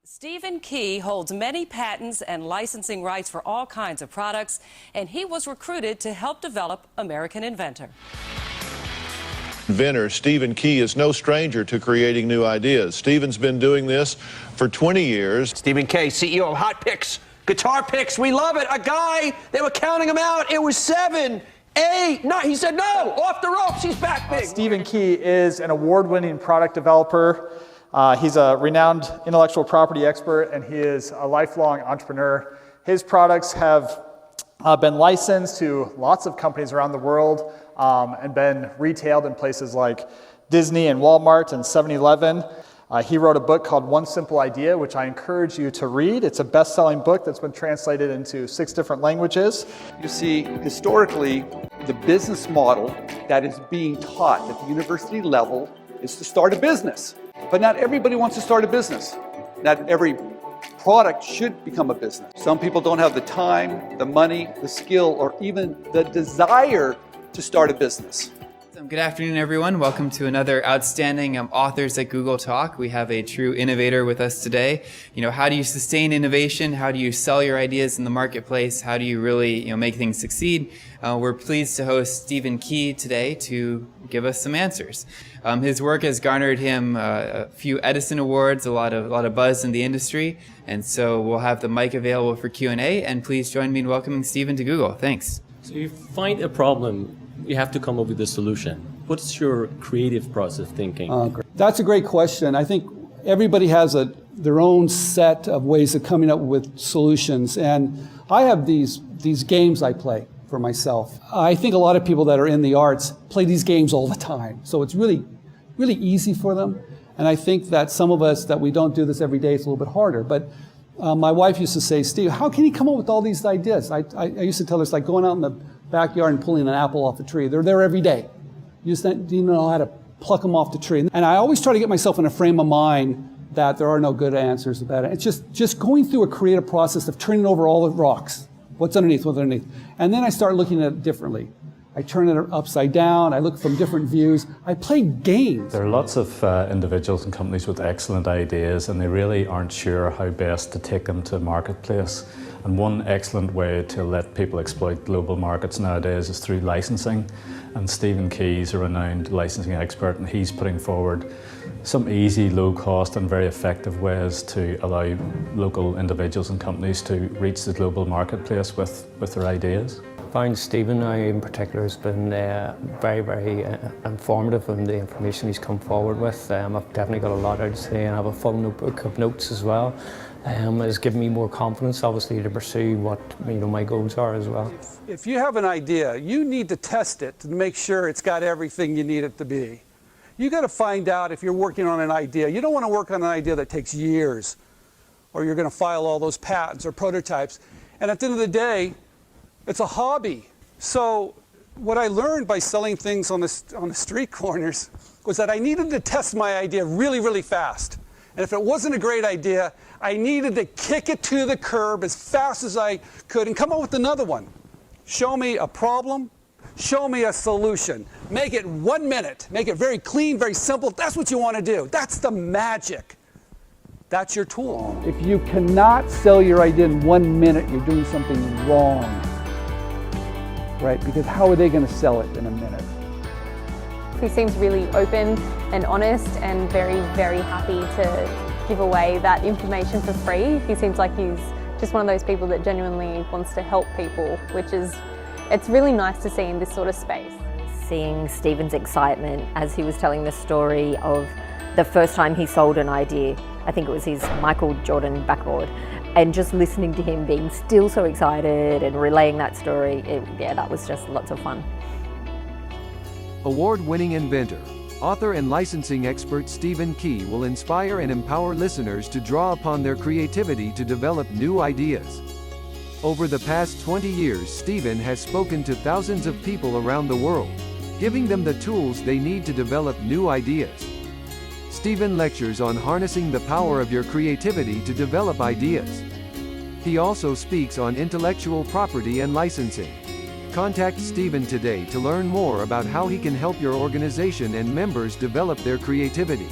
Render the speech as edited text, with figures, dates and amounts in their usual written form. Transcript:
Stephen Key holds many patents and licensing rights for all kinds of products, and he was recruited to help develop American Inventor. Inventor Stephen Key is no stranger to creating new ideas. Stephen's been doing this for 20 years. Stephen Key, CEO of Hot Picks, Guitar Picks, we love it. A guy, they were counting him out. It was 7, 8, 9. He said, no, off the ropes, he's back big. Stephen Key is an award-winning product developer. He's a renowned intellectual property expert, and he is a lifelong entrepreneur. His products have been licensed to lots of companies around the world and been retailed in places like Disney and Walmart and 7-Eleven. He wrote a book called One Simple Idea, which I encourage you to read. It's a best-selling book that's been translated into 6 different languages. You see, historically, the business model that is being taught at the university level is to start a business. But not everybody wants to start a business. Not every product should become a business. Some people don't have the time, the money, the skill, or even the desire to start a business. Good afternoon, everyone. Welcome to another outstanding Authors at Google Talk. We have a true innovator with us today. How do you sustain innovation? How do you sell your ideas in the marketplace? How do you really, make things succeed? We're pleased to host Stephen Key today to give us some answers. His work has garnered him a few Edison Awards, a lot of buzz in the industry, and so we'll have the mic available for Q&A. And please join me in welcoming Stephen to Google. Thanks. So you find a problem, you have to come up with a solution. What's your creative process thinking? That's a great question. I think everybody has their own set of ways of coming up with solutions, and I have these games I play for myself. I think a lot of people that are in the arts play these games all the time, so it's really easy for them. And I think that some of us that we don't do this every day, it's a little bit harder. But my wife used to say, Steve, how can you come up with all these ideas? I used to tell her it's like going out in the backyard and pulling an apple off a tree. They're there every day. You just don't know how to pluck them off the tree. And I always try to get myself in a frame of mind that there are no good answers about it. It's just going through a creative process of turning over all the rocks. What's underneath, what's underneath. And then I start looking at it differently. I turn it upside down, I look from different views, I play games. There are lots of individuals and companies with excellent ideas, and they really aren't sure how best to take them to marketplace. And one excellent way to let people exploit global markets nowadays is through licensing. And Stephen Key is a renowned licensing expert, and he's putting forward some easy, low cost and very effective ways to allow local individuals and companies to reach the global marketplace with their ideas. I find Stephen now in particular has been very informative in the information he's come forward with. I've definitely got a lot out to say, and I have a full notebook of notes as well. It's given me more confidence, obviously, to pursue what my goals are as well. If you have an idea, you need to test it to make sure it's got everything you need it to be. You got to find out if you're working on an idea. You don't want to work on an idea that takes years, or you're going to file all those patents or prototypes. And at the end of the day, it's a hobby. So what I learned by selling things on the street corners was that I needed to test my idea really fast. And if it wasn't a great idea, I needed to kick it to the curb as fast as I could and come up with another one. Show me a problem, show me a solution. Make it 1 minute, make it very clean, very simple. That's what you want to do. That's the magic. That's your tool. If you cannot sell your idea in 1 minute, you're doing something wrong. Right? Because how are they going to sell it in a minute? He seems really open and honest and very happy to give away that information for free. He seems like he's just one of those people that genuinely wants to help people, it's really nice to see in this sort of space. Seeing Stephen's excitement as he was telling the story of the first time he sold an idea, I think it was his Michael Jordan backboard, and just listening to him being still so excited and relaying that story, that was just lots of fun. Award-winning inventor, author and licensing expert Stephen Key will inspire and empower listeners to draw upon their creativity to develop new ideas. Over the past 20 years, Stephen has spoken to thousands of people around the world, giving them the tools they need to develop new ideas. Stephen lectures on harnessing the power of your creativity to develop ideas. He also speaks on intellectual property and licensing. Contact Stephen today to learn more about how he can help your organization and members develop their creativity.